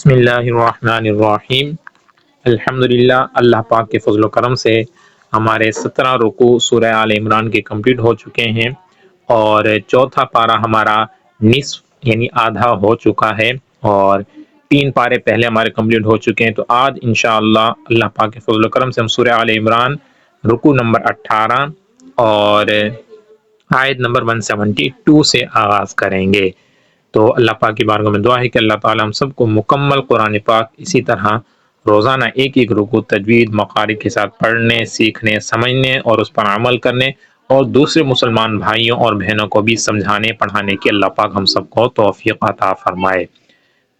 بسم اللہ الرحمن الرحیم۔ الحمدللہ، اللہ پاک کے فضل و کرم سے ہمارے 17 رکوع سورہ آل عمران کے کمپلیٹ ہو چکے ہیں اور چوتھا پارہ ہمارا نصف یعنی آدھا ہو چکا ہے اور 3 پارے پہلے ہمارے کمپلیٹ ہو چکے ہیں۔ تو آج انشاءاللہ اللہ پاک کے فضل و کرم سے ہم سورہ آل عمران رکوع نمبر 18 اور آیت نمبر 172 سے آغاز کریں گے۔ تو اللہ پاک کی بارگاہ میں دعا ہے کہ اللہ تعالی ہم سب کو مکمل قرآن پاک اسی طرح روزانہ ایک ایک رکوع تجوید مخارج کے ساتھ پڑھنے، سیکھنے، سمجھنے اور اس پر عمل کرنے اور دوسرے مسلمان بھائیوں اور بہنوں کو بھی سمجھانے پڑھانے کی اللہ پاک ہم سب کو توفیق عطا فرمائے۔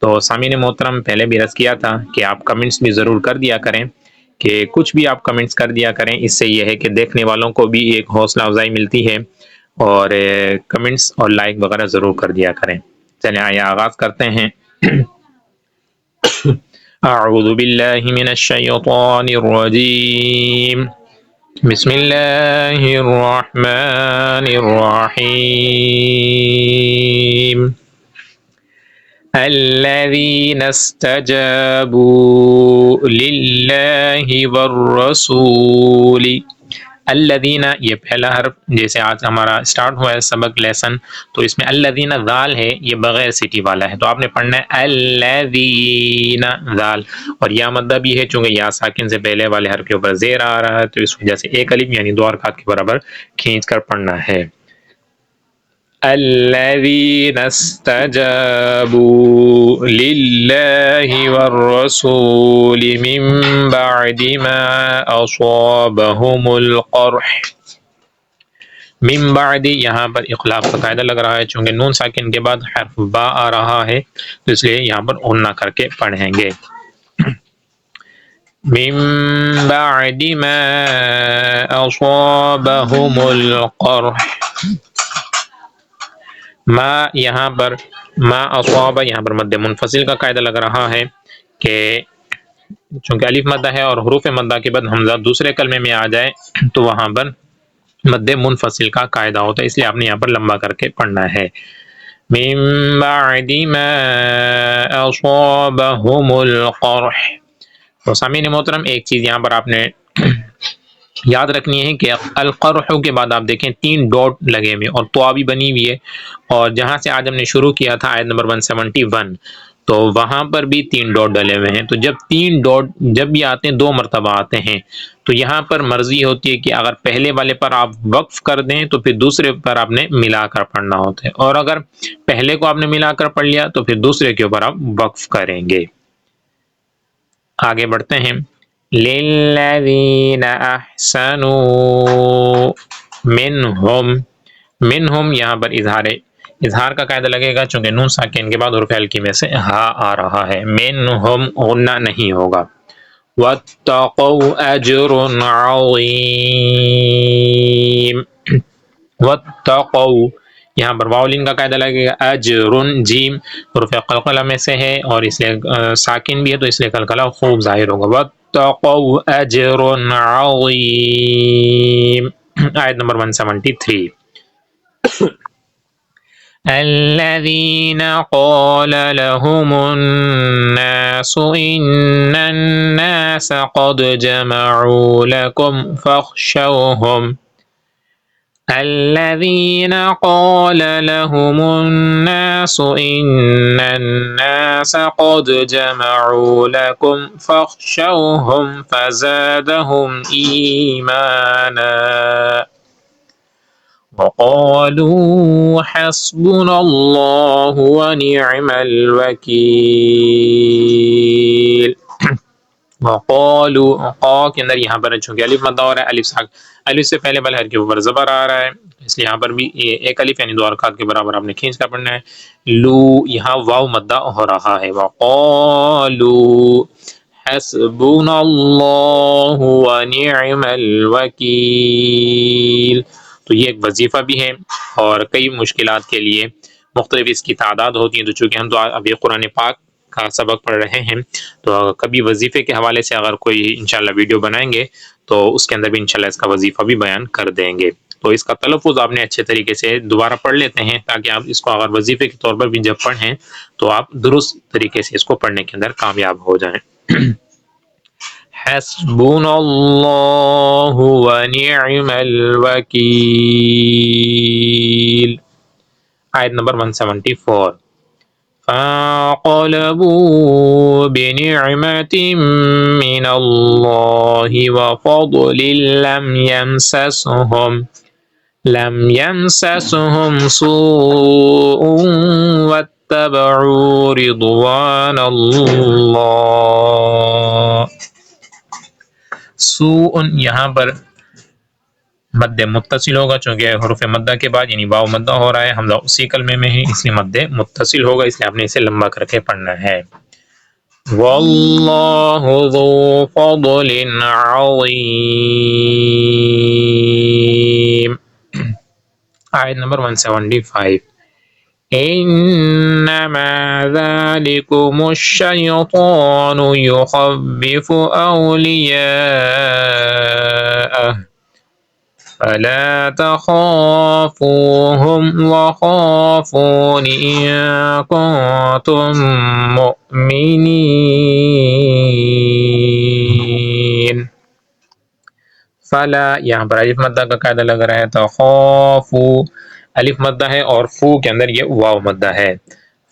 تو سامعین محترم، پہلے بھی عرض کیا تھا کہ آپ کمنٹس بھی ضرور کر دیا کریں، کہ کچھ بھی آپ کمنٹس کر دیا کریں، اس سے یہ ہے کہ دیکھنے والوں کو بھی ایک حوصلہ افزائی ملتی ہے، اور کمنٹس اور لائک وغیرہ ضرور کر دیا کریں۔ چلیں آئیے آغاز کرتے ہیں۔ اعوذ باللہ من الشیطان الرجیم، بسم اللہ الرحمن الرحیم۔ الذین استجابوا للہ والرسول۔ الذین، یہ پہلا حرف جیسے آج ہمارا سٹارٹ ہوا ہے سبق لیسن، تو اس میں الذین ذال ہے، یہ بغیر سٹی والا ہے، تو آپ نے پڑھنا ہے الذین ذال، اور یا مدہ بھی ہے، چونکہ یا ساکن سے پہلے والے حرف کے اوپر زیر آ رہا ہے تو اس وجہ سے ایک الف یعنی 2 حرکات کے برابر کھینچ کر پڑھنا ہے۔ الذین استجابوا للہ والرسول من بعد ما اصابهم القرح۔ من بعد، یہاں پر اخلاف کا قاعدہ لگ رہا ہے، چونکہ نون ساکن کے بعد حرف با آ رہا ہے تو اس لیے یہاں پر غنہ کر کے پڑھیں گے۔ من بعد ما اصابهم القرح۔ ما، یہاں پر ما اصاب، یہاں پر مد منفصل کا قاعدہ لگ رہا ہے کہ چونکہ الف مدہ ہے اور حروف مدہ کے بعد حمزہ دوسرے کلمے میں آ جائے تو وہاں پر مد منفصل کا قاعدہ ہوتا ہے، اس لیے آپ نے یہاں پر لمبا کر کے پڑھنا ہے۔ من بعد ما اصابهم القرح۔ تو سامعین محترم، ایک چیز یہاں پر آپ نے یاد رکھنی ہے کہ القرح کے بعد آپ دیکھیں 3 ڈاٹ لگے ہوئے اور تو بھی بنی ہوئی ہے، اور جہاں سے آج ہم نے شروع کیا تھا آیت نمبر 171، تو وہاں پر بھی 3 ڈاٹ ڈلے ہوئے ہیں۔ تو جب 3 ڈاٹ جب بھی آتے ہیں 2 مرتبہ آتے ہیں، تو یہاں پر مرضی ہوتی ہے کہ اگر پہلے والے پر آپ وقف کر دیں تو پھر دوسرے پر آپ نے ملا کر پڑھنا ہوتا ہے، اور اگر پہلے کو آپ نے ملا کر پڑھ لیا تو پھر دوسرے کے اوپر آپ وقف کریں گے۔ آگے بڑھتے ہیں۔ للذین احسنوا منہم۔ منہم، یہاں پر اظہار کا قاعدہ لگے گا، چونکہ نون ساکن کے بعد حرف ہلکی میں سے ہا آ رہا ہے۔ منہم غنہ نہیں ہوگا۔ واتقوا اجر عظیم۔ واتقوا، یہاں پر واولین کا قاعدہ لگے گا۔ اجر، جیم حروف قلقلہ میں سے ہے اور اس لیے ساکن بھی ہے تو اس لیے قلقلہ خوب ظاہر ہوگا۔ واتقوا اجر عظیم۔ آیت نمبر 173۔ الذين قال لهم الناس إن الناس قد جمعوا لكم فاخشوهم۔ الذين قال لهم الناس إن الناس قد جمعوا لكم فاخشوهم فزادهم إيمانا وقالوا حسبنا الله ونعم الوکیل۔ وقالوا، قا کے اندر یہاں پر چونکہ الف مدہ ہو رہا ہے، الف سے پہلے والے حرف کے اوپر زبر آ رہا ہے، اس لیے یہاں پر بھی ایک الف یعنی 2 حرکات کے برابر آپ نے کھینچ کر پڑھنا ہے۔ لو، یہاں واو مدہ ہو رہا ہے۔ وقالوا حسبنا اللہ ونعم الوکیل۔ تو یہ ایک وظیفہ بھی ہے، اور کئی مشکلات کے لیے مختلف اس کی تعداد ہوتی ہیں، تو چونکہ ہم تو ابھی قرآن پاک کا سبق پڑھ رہے ہیں تو کبھی وظیفے کے حوالے سے اگر کوئی انشاءاللہ ویڈیو بنائیں گے تو اس کے اندر بھی انشاءاللہ اس کا وظیفہ بھی بیان کر دیں گے۔ تو اس کا تلفظ آپ نے اچھے طریقے سے دوبارہ پڑھ لیتے ہیں تاکہ آپ اس کو اگر وظیفے کے طور پر بھی جب پڑھیں تو آپ درست طریقے سے اس کو پڑھنے کے اندر کامیاب ہو جائیں۔ حسبنا اللہ ونعم الوکیل، آیت نمبر 174۔ فانقلبوا بنعمة من الله وفضل لم يمسسهم سوء واتبعوا رضوان الله۔ سوء یہاں پر مد متصل ہوگا، چونکہ حروف مدہ کے بعد یعنی واو مدہ ہو رہا ہے، حمزہ اسی کلمے میں ہے، اس لیے مد متصل ہوگا، اس لیے آپ نے اسے لمبا کر کے پڑھنا ہے۔ واللہ ذو فضل عظیم، آیت نمبر 175۔ انما ذلكم الشیطان یخوف اولیاءه فلا تخافوهم وخافون إن كنتم مؤمنين۔ فلا یہاں پر الف مدہ کا قاعدہ لگ رہا ہے، تخافو الف مدہ ہے اور فو کے اندر یہ واو مدہ ہے۔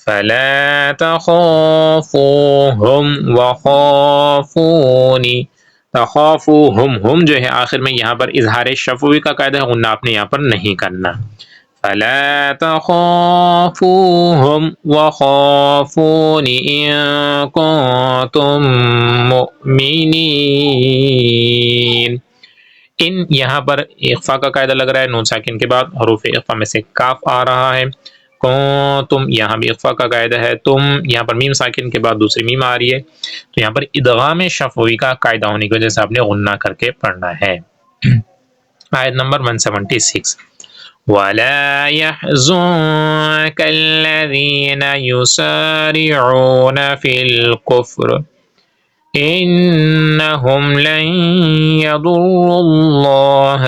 فلا تخافوهم وخافونی، تخافوہم، ہم جو ہے آخر میں یہاں پر اظہار شفوی کا قاعدہ ہے، غنہ آپ نے یہاں پر نہیں کرنا۔ فلا تخافوہم وخافون ان کنتم مؤمنین۔ ان یہاں پر اخفا کا قاعدہ لگ رہا ہے، نون ساکن کے بعد حروف اخفا میں سے کاف آ رہا ہے۔ تم یہاں بھی اخفا کا قاعدہ ہے، تم یہاں پر میم ساکن کے بعد دوسری میم آ رہی ہے، تو یہاں پر ادغام شفوی کا قاعدہ ہونے کی وجہ سے آپ نے غنہ کر کے پڑھنا ہے۔ آیت نمبر 176۔ وَلَا يَحْزُنكَ الَّذِينَ يُسَارِعُونَ فِي الْكُفْرِ إِنَّهُمْ لَن يَضُرُّوا اللَّهَ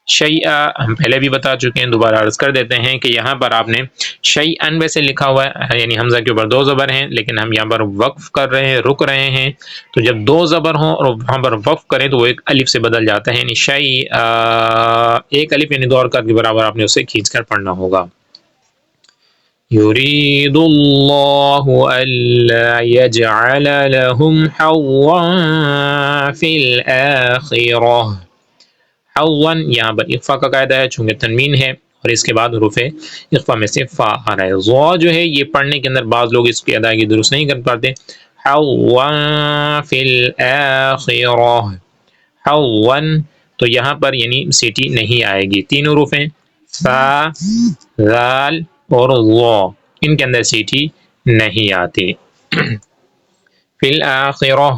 شیئا ہم پہلے بھی بتا چکے ہیں، دوبارہ عرض کر دیتے ہیں کہ یہاں پر آپ نے شیئن ویسے لکھا ہوا ہے، یعنی حمزہ کے اوپر دو زبر ہیں، لیکن ہم یہاں پر وقف کر رہے ہیں، رک رہے ہیں، تو جب دو زبر ہوں اور وہاں پر وقف کریں تو وہ ایک الف سے بدل جاتا ہے، یعنی شیئا، ایک الف یعنی دو حرکات کے برابر آپ نے اسے کھینچ کر پڑھنا ہوگا۔ یرید اللہ الا یجعل لهم حظا فی الآخرہ، حظاً یہاں پر اخفا کا قاعدہ ہے، چونکہ تنوین ہے اور اس کے بعد حروف اخفا میں سے فا آ رہا ہے۔ ضا جو ہے یہ پڑھنے کے اندر بعض لوگ اس کی ادائیگی درست نہیں کر پاتے، حظا فی الآخرہ، حظاً، تو یہاں پر یعنی سیٹی نہیں آئے گی، تین حروف ہیں فا، ذال اور ضا، ان کے اندر سیٹی نہیں آتی۔ فی الآخرہ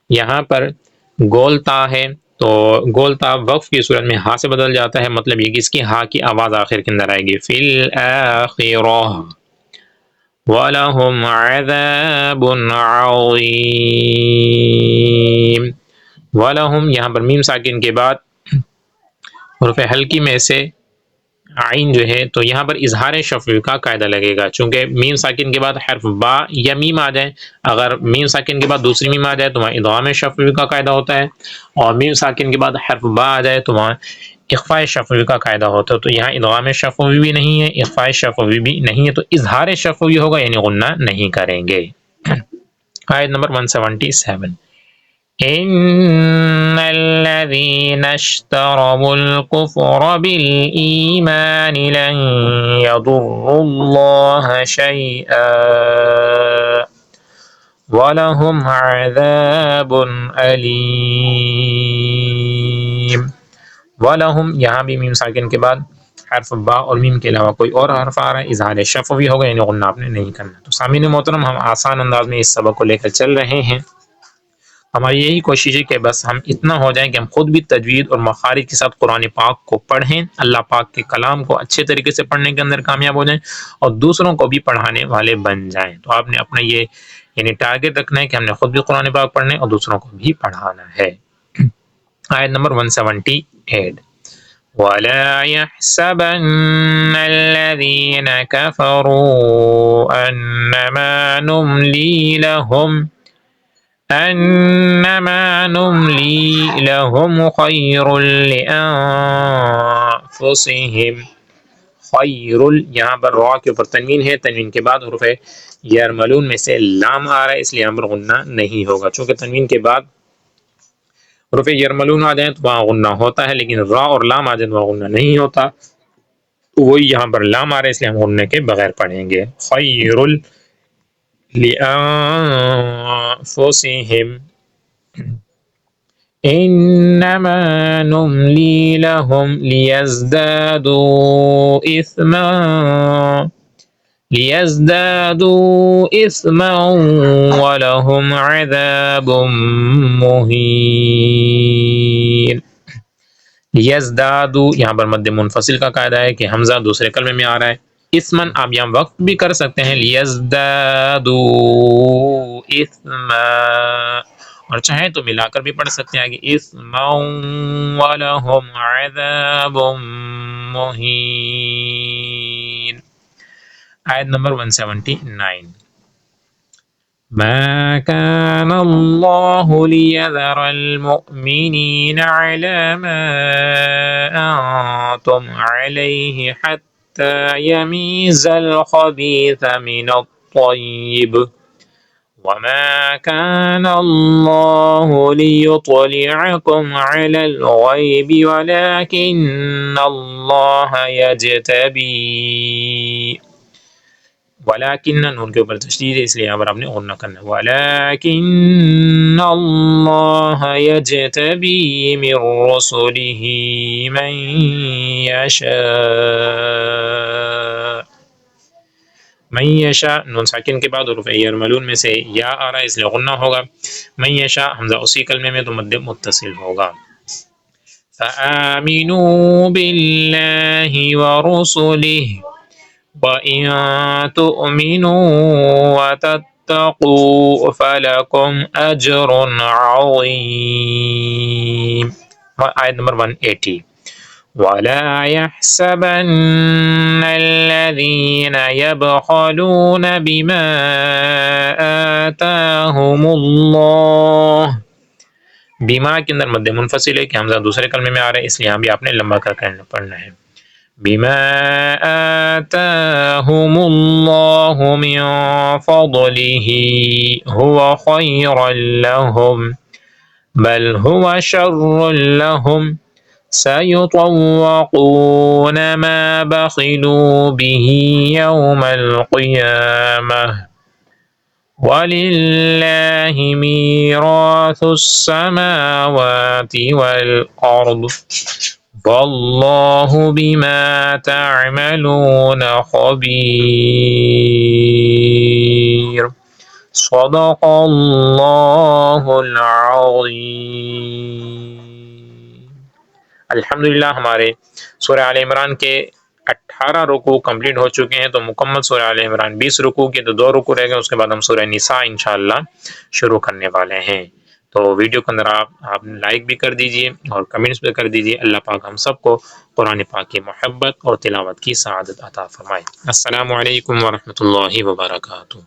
یہاں پر گولتا ہے، تو گولتا وقف کی صورت میں ہا سے بدل جاتا ہے، مطلب یہ کہ اس کی ہا کی آواز آخر کے اندر آئے گی، فی الآخرہ۔ وَلَهُمْ عَذَابٌ عَظِيمٌ، وَلَهُمْ یہاں پر میم ساکن کے بعد حروف حلقی میں سے عین جو ہے تو یہاں پر اظہار شفوی کا قاعدہ لگے گا، چونکہ میم ساکن کے بعد حرف با یا میم آ جائے، اگر میم ساکن کے بعد دوسری میم آ جائے تو وہاں ادغام شفوی کا قاعدہ ہوتا ہے، اور میم ساکن کے بعد حرف با آ جائے تو وہاں اخفاء شفوی کا قاعدہ ہوتا ہے، تو یہاں ادغام شفوی بھی نہیں ہے، اخفاء شفوی بھی نہیں ہے، تو اظہار شفوی ہوگا یعنی غنہ نہیں کریں گے۔ آیت نمبر 177۔ ان الذين اشتروا الكفر بالإيمان لن يضروا الله شيئا وَلَهُمْ عَذَابٌ أَلِيمٌ۔ وَلَهُمْ یہاں بھی میم ساکن کے بعد حرف با اور میم کے علاوہ کوئی اور حرف آ رہا ہے، اظہار شفوی ہوگا یعنی غنہ آپ نے نہیں کرنا۔ تو سامعین محترم، ہم آسان انداز میں اس سبق کو لے کر چل رہے ہیں، ہماری یہی کوشش ہے کہ بس ہم اتنا ہو جائیں کہ ہم خود بھی تجوید اور مخارج کے ساتھ قرآن پاک کو پڑھیں، اللہ پاک کے کلام کو اچھے طریقے سے پڑھنے کے اندر کامیاب ہو جائیں اور دوسروں کو بھی پڑھانے والے بن جائیں۔ تو آپ نے اپنا یہ یعنی ٹارگٹ رکھنا ہے کہ ہم نے خود بھی قرآن پاک پڑھنے اور دوسروں کو بھی پڑھانا ہے۔ آیت نمبر 178. وَلَا يَحْسَبَنَّ الَّذِينَ كَفَرُوا أَنَّمَا نُمْلِي لَهُمْ خَيْرٌ لِأَنفُسِهِمْ. خیر، یہاں پر را کے اوپر تنوین ہے، تنوین کے بعد حروف یرملون میں سے لام آ رہا ہے، اس لیے یہاں پر غنہ نہیں ہوگا. چونکہ تنوین کے بعد حروف یرملون آ جائیں تو وہاں غنہ ہوتا ہے، لیکن را اور لام آ جائیں تو وہاں غنہ نہیں ہوتا. وہی یہاں پر لام آ رہا ہے، اس لیے ہم غنہ کے بغیر پڑھیں گے. خیر لأنفسهم انما نملی لهم ليزدادوا إثما ولهم عذاب مہین. لیزدادوا یہاں پر مد منفصل کا قاعدہ ہے کہ حمزہ دوسرے کلمے میں آ رہا ہے. اسمن آپ یہاں وقت بھی کر سکتے ہیں، لیزدادوا اثما، اور چاہیں تو ملا کر بھی پڑھ سکتے ہیں کہ اثما ولہم عذاب مہین. آیت نمبر 179. ما كان الله ليذر المؤمنين على ما أنتم عليه حتى يميز الخبيث من الطيب وما كان الله ليطلعكم على الغيب ولكن الله يجتبي. ولیکن نون کے اوپر تشدید ہے، اس لیے یہاں پر آپ نے غنہ کرنا ہے. ولیکن اللہ یجتبی من رسلہ من یشاء. نون ساکن کے بعد حروف یرملون میں سے یا آ رہا ہے، اس لیے غنہ ہوگا. من یشاء حمزہ اسی کلمے میں تو مد متصل ہوگا. فآمنوا باللہ ورسلہ وَإِن تُؤْمِنُوا وَتَتَّقُوا فَلَكُمْ أَجْرٌ عَظِيمٌ. آیت نمبر 180. وَلَا يَحْسَبَنَّ الَّذِينَ يَبْخَلُونَ بِمَا آتَاهُمُ اللَّهُ. بیما کے اندر مد منفصل ہے کہ حمزہ دوسرے کلمے میں آ رہا ہے، اس لیے یہاں بھی آپ نے لمبا کر پڑھنا ہے. بما آتاهم الله من فضله هو خيرا لهم بل هو شر لهم سيطوقون ما بخلوا به يوم القيامة ولله ميراث السماوات والأرض واللہ بما تعملون خبیر. صدق اللہ العظیم. الحمدللہ ہمارے سورہ آل عمران کے 18 رکوع کمپلیٹ ہو چکے ہیں. تو مکمل سورہ آل عمران 20 رکوع کے تو 2 رکوع رہ گئے، اس کے بعد ہم سورہ نساء انشاءاللہ شروع کرنے والے ہیں. تو ویڈیو کے اندر آپ لائک بھی کر دیجئے اور کمنٹس بھی کر دیجئے. اللہ پاک ہم سب کو قرآن پاک کی محبت اور تلاوت کی سعادت عطا فرمائے. السلام علیکم ورحمۃ اللہ وبرکاتہ.